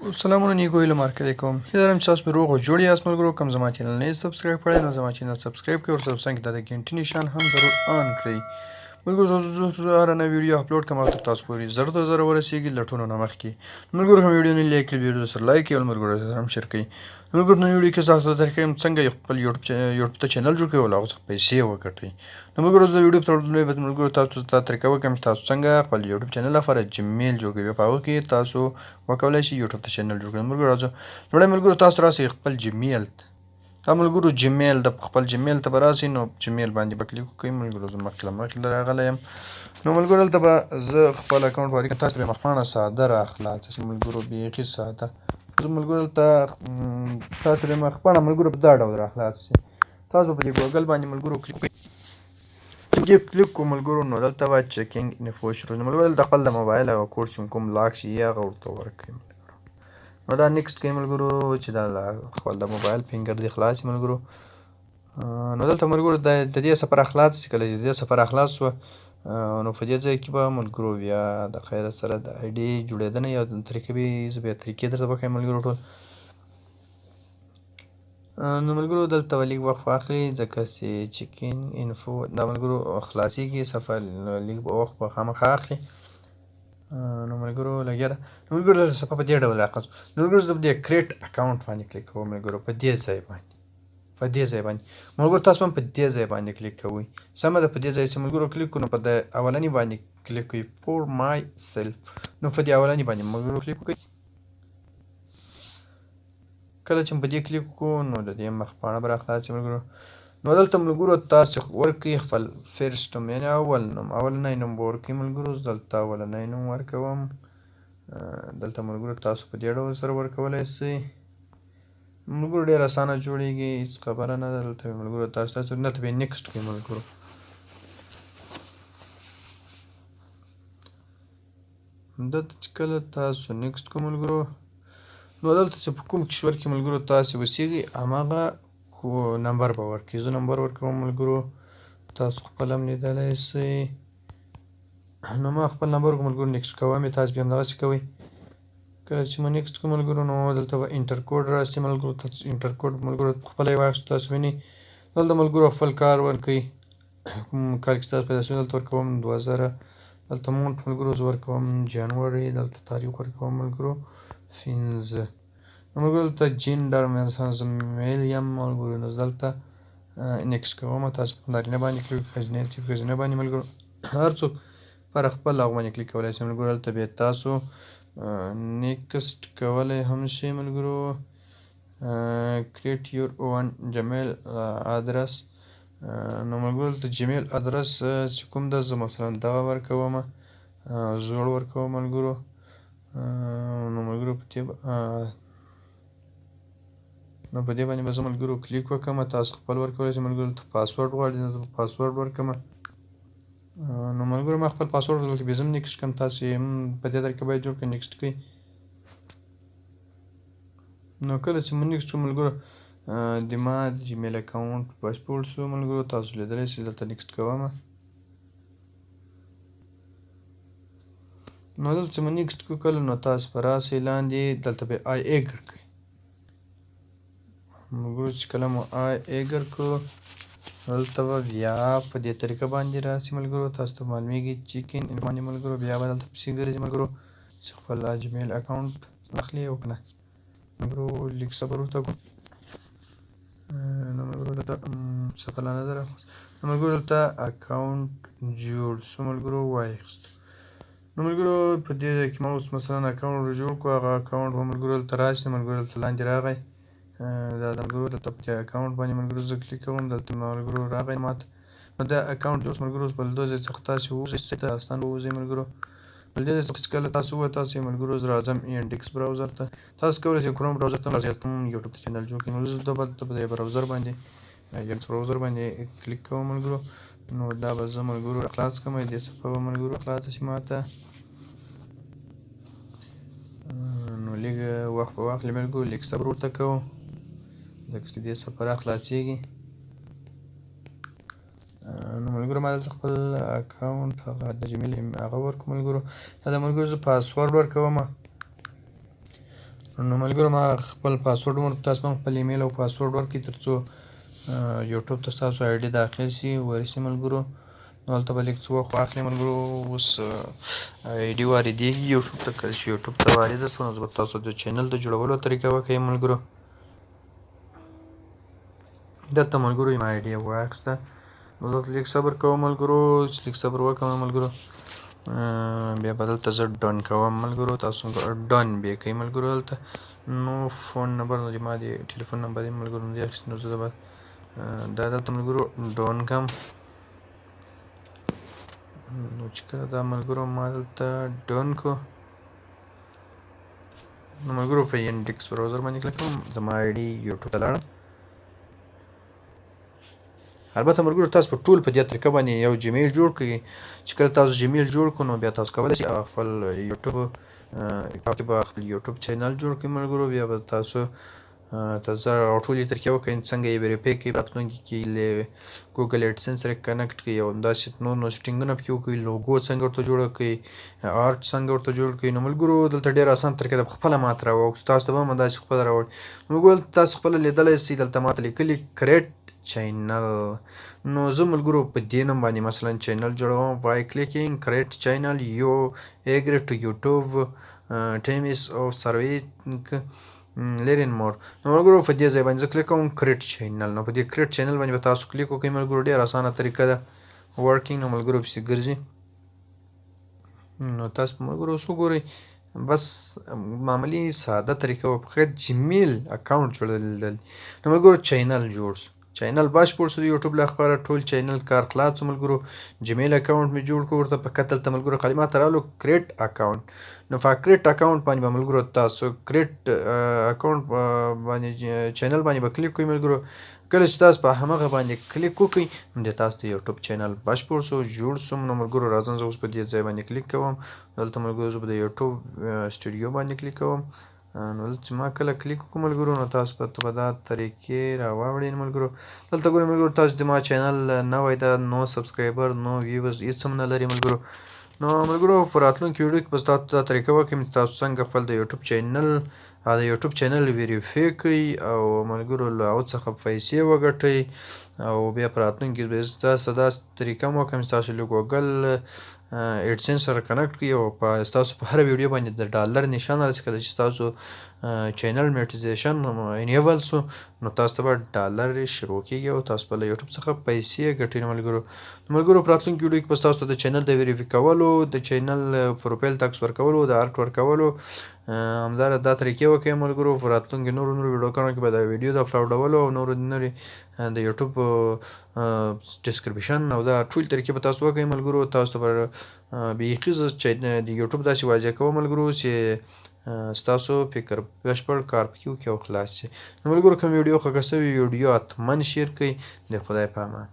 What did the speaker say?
سلامونه نیکو علم کوم هیله لرم چې تاسو په روغ او جوړ یاست ملګرو. کوم زما چینل نه سبسکرایب کړئ نو زما چینل سبسکرایب کړئ او سره څنګه د غنټې نشان هم ضرور آن کړئ ملګرو. زه هره نوې ویډیو اپلوډ کوم او تر تاسو پورې زر تر زر ورسیږي له ټولو نه مخکې. ملګرو هم ویډیو نه لایک کړئ ویډیو سره لایک کړئ او ملګرو سره هم شیر کړئ. ملګرو نن ویډیو کې تاسو ته درکړم څنګه خپل یوټیوب ته چینل جوړ کړئ او له هغه څخه پیسې وګټئ. نو ملګرو زه د ویډیو په لومړي به ملګرو تاسو ته طریقه وکړم چې تاسو څنګه خپل یوټیوب چینل لپاره جیمیل جوړ کړئ. په هغه کې تاسو وکولای شئ یوټیوب ته چینل جوړ کړئ. ملګرو راځه لومړی ملګرو تاسو راسئ خپل جیمیل دا ملګرو جیمیل د خپل جیمیل ته به راسئ نو جیمیل باندې به کلیک وکړئ. ملګرو زه مخکې راغلی یم. نو ملګرو دلته به زه خپل اکاونټ ولیکم. تاسو به مخپانه ساده راخلاص شي ملګرو، بیخي ساده. زه ملګرو دلته تاسو به مخپانه ملګرو په دا ډول راخلاص شي. تاسو به په دې ګوګل باندې ملګرو کلیک وکړئ. کلیک کوم ملګرو نو دلته به چیکینګ انفو شروع شي. ملګرو دلته خپل د موبایل هغه کوډ چې کوم لاک شي هغه ورته ورکړئ. نو دا نیکسټ کوئ ملګرو چې دا خپل د موبایل فینګر دې خلاص شي ملګرو. نو دلته ملګرو د دې سفر خلاص شي. کله چې د دې سفر خلاص شوه نو په دې ځای کې به ملګرو بیا د خیر سره د آی ډي جوړېدنه یا طریقې به زه بیا طریقې درته وښیم ملګرو ټول. نو ملګرو دلته به لږ وخت واخلي ځکه چې چیکین انفو دا ملګرو خلاصېږي سفر لږ وخت به خامخا اخلي. نو ملګرو لګیا ده. نو ملګرو دلته صفحه په دې ډول راخلاص. نو ملګرو زه په دې کریټ اکاونټ باندې کلیک کوم ملګرو. په دې ځای باندې ملګرو تاسو هم په دې ځای باندې کلیک کوئ. سمه ده په دې ځای چې ملګرو کلیک کړو نو په د اولني باندې کلیک کوئ فور مای سیلف. نو په دې اولني باندې ملګرو کلیک وکړئ. کله چې په دې کلیک وکړو نو د دې مخپاڼه به راخلاص شي ملګرو. نو دلته ملګرو تاسو ورکړئ خپل فرسټ نوم یعنې اول نوم اولنی نوم به ورکړئ ملګرو. زه دلته اولنی نوم ورکوم. دلته ملګرو تاسو په دې ډول سره ورکولی شئ ملګرو. ډېر اسانه جوړېږي هېڅ خبره نه ده. دلته ملګرو تاسو دلته به نیکسټ کړئ ملګرو. دلته چې کله تاسو نیکسټ کړئ ملګرو نو دلته چې په کوم کشور کې ملګرو تاسو اوسېږئ هماغه نمبر به ورکړئ. زه نمبر ورکوم ملګرو. تاسو خپل هم لیدلی شئ. نو ما خپل نمبر ملګرو نیکسټ کوم. تاسو بیا همدغسې کوئ. کله چې ما نیکسټ کوم ملګرو نو دلته به انټر کوډ راشي ملګرو. تاسو انټر کوډ ملګرو خپله یې واخیستو. تاسو وینئ دلته ملګرو خپل کال ورکوئ. کوم کال کې ستاسو پیدا شوي دلته ورکوم 2000. دلته مونټ ملګرو زه ورکوم جنوري. دلته تاریخ ورکوم ملګرو 15. نو ملګرو دلته جینډر زه میل یم ملګرو. نو دلته نیکسټ کوم. تاسو په نارینه باندې کلیک ښځینه باندې ملګرو هر څوک پر خپل هغه باندې کلیک کولی شي ملګرو. دلته بیا تاسو نیکسټ کولی هم شئ ملګرو. کریټ یور اون جیمیل ادرس. نو ملګرو دلته جیمیل ادرس چې کوم ده زه مثلا دغه ورکوم زوړ ورکوم ملګرو. نو ملګرو په دې باندې به زه ملګرو کلیک وکړم. تاسو خپل ورکولی شئ ملګرو. ته پاسورډ غواړئ نو زه پاسورډ ورکړم. نو ملګرو ما خپل پاسورډ دلته بیا زه هم نیکسټ کړم. تاسو یې هم په دې طریقه باید جوړ کړئ نیکسټ کړئ. نو کله چې مو نیکسټ کړو ملګرو د ما د جیمیل اکاونټ بشپړ شو ملګرو. تاسو لیدلی شئ دلته نیکسټ کوم. نو دلته چې مو نیکسټ کړو کله نو تاسو به راسئ لاندې دلته به آی ایګر کړئ ملګرو. چې کله مو آی ایګر کړو دلته به بیا په دې طریقه باندې راسي ملګرو. تاسو ته معلومیږي چیکین ان باندې ملګرو بیا به دلته پسې ګرځي ملګرو چې خپل جیمیل اکاونټ اخلي او که نه ملګرو لږ صبر ورته وکړو. نو ملګرو دلته صفحه لا نه ده راخلاصه. نو ملګرو دلته اکاونټ جوړ شو ملګرو وایخیستو. نو ملګرو په دې ځای کې ما اوس مثلا اکاونټ جوړ کړو. هغه اکاونټ به ملګرو دلته راشي ملګرو. دلته لاندې راغی دا د ملګرو دلته په دې اکاونټ باندې ملګرو زه کلیک کوم. دلته ملګرو راغی ماته نو دا اکاونټ جوړ ملګرو. اوس به له دې ځای څخه تاسو ووځئ داستان به ووځئ ملګرو. له دې ځای څخه چې کله تاسو ووتاسئ ملګرو زه راځم اینډکس براوزر ته. تاسو کولی شئ کروم براوزر ته هم راځئ کوم یوټیوب ته چینل جوړ کړئ. نو زه دلته په دې براوزر باندې اینډکس براوزر باندې کلیک کوم ملګرو. نو دا به زه ملګرو راخلاص کړم. دې صفحه به ملګرو خلاصه شي ماته. نو لږ وخت به واخلي ملګرو. لږ صبر ورته کوم ځکه چې دې صفحه راخلاصېږي. نو ملګرو ما دلته خپل اکاونټ هغه د جیمیل هغه ورکړو ملګرو. دا د ملګرو زه پاسورډ ورکوم. نو ملګرو ما خپل پاسورډ تاسو هم خپل ایمیل او پاسورډ ورکړئ تر څو یوټیوب ته ستاسو آی ډي داخل شي ورسي ملګرو. نو هلته به لږ څه وخت واخلي ملګرو. اوس آی ډي واردېږي یوټیوب ته. کله چې یوټیوب ته وارده شوه نو زه به تاسو د چینل د جوړولو طریقه وښیم ملګرو. دلته ملګرو یم آی ډي واخیسته. نو دلته لږ صبر کوم ملګرو. چې لږ صبر وکړم ملګرو بیا به دلته زه ډن کوم ملګرو. تاسو ډن بیا کوئ ملګرو. دلته نو فون نمبر ما د ټلیفون نمبر یې ملګرو نه دی اخیستی. نو زه به دا دلته ملګرو ډن کوم. نو چې کله دا ملګرو ما دلته ډن کړو نو ملګرو په انډیکس براوزر باندې کلیک کوم. زما آی ډي یوټیوب ته لاړم. البته ملګرو تاسو په ټول په دې طریقه باندې یو جیمیل جوړ کړئ. چې کله تاسو جیمیل جوړ کړو نو بیا تاسو کولی شئ خپل یوټیوب چینل جوړ کړئ ملګرو. بیا به تاسو زه ټولې طریقې وښیم څنګه یې ویریفای کړئ. راتلونکي کې له ګوګل ایډسنس سره کنیکټ کړئ او همداسې نور سیټینګونه پکې وکړئ. لوګو څنګه ورته جوړه کړئ، آرټ څنګه ورته جوړ کړئ. نو ملګرو دلته ډېره اسانه طریقه ده. خپله ماته راوړو تاسو ته به هم همداسې خپله راوړي. نو ملګرو تاسو خپله لیدلی شئ دلته ماته لیکلي کریټ چینل. نو زه ملګرو په دې نوم باندې مثلا چینل جوړوم. وای کلیکینګ کریټ چینل یو ایګری ټو یوټیوب ټیمس او سروینګ لرین مور. نو ملګرو په دې ځای باندې زه کلیک کوم کریټ چینل. نو په دې کریټ چینل باندې به تاسو کلیک وکړئ ملګرو. ډېره اسانه طریقه ده ورکینګ. نو ملګرو پسې ګرځي. نو تاسو ملګرو اوس وګورئ بس معمولی ساده طریقه وه. فقط جیمیل اکاونټ جوړېدل. نو ملګرو چینل جوړ شو. چینل بشپړ شو د یوټیوب لپاره. ټول چینل کار خلاص شو ملګرو. جیمیل اکاونټ مې جوړ کړو. ورته فقط دلته ملګرو خالي ماته راغلو کریټ اکاونټ. نو په کریټ اکاونټ باندې به ملګرو تاسو کریټ اکاونټ باندې چینل باندې به کلیک کوئ ملګرو. کله چې تاسو په همغه باندې کلیک وکړئ نو د تاسو د یوټیوب چینل بشپړ شو جوړ شو. نو ملګرو راځم زه اوس په دې ځای باندې کلیک کوم. دلته ملګرو زه به د یوټیوب سټوډیو باندې کلیک کوم. نو دلته چې ما کله کلیک وکړم ملګرو نو تاسو به دا طریقې راواوړئ ملګرو. دلته ګورئ ملګرو تاسو د ما چینل نوی ده، نو سبسکرایبر، نو ویورز، هېڅ هم نه لري ملګرو. نو ملګرو په راتلونکي ویډیو کې به تاسو ته دا طریقه وښیم چې تاسو څنګه خپل د یوټیوب چینل ویریفای کړئ او ملګرو له هغو څخه پیسې وګټئ. او بیا په راتلونکي کې به تاسو داسې طریقه هم وکړم چې تاسو له ګوګل ایډسنس سره کنیکټ کړئ او ستاسو په هره ویډیو باندې د ډالر نشان راسي. کله چې ستاسو چینل مونیټایزیشن انیبل شو نو تاسو ته به ډالر شروع کېږي او تاسو به له یوټیوب څخه پیسې ګټئ. ملګرو په راتلونکي ویډیو کې به تاسو ته د چینل د ویریفای کولو، د چینل پروفایل ټکس ورکولو، د آرټ ورکولو همداره دا طریقې وکړئ ملګرو. په راتلونکي نورو ویډیوګانو کې به دا ویډیو د اپلوډولو او نورې د یوټیوب ډسکریپشن او دا ټول طریقې به تاسو وکړئ ملګرو. تاسو ته به بیخي زه د یوټیوب داسې واضح کوم ملګرو چې ستاسو فکر بشپړ کار پکې وکړي او خلاص شي. نو ملګرو کوم ویډیو خوښه شوې ویډیو حتما شیر کړئ. د خدای په امان.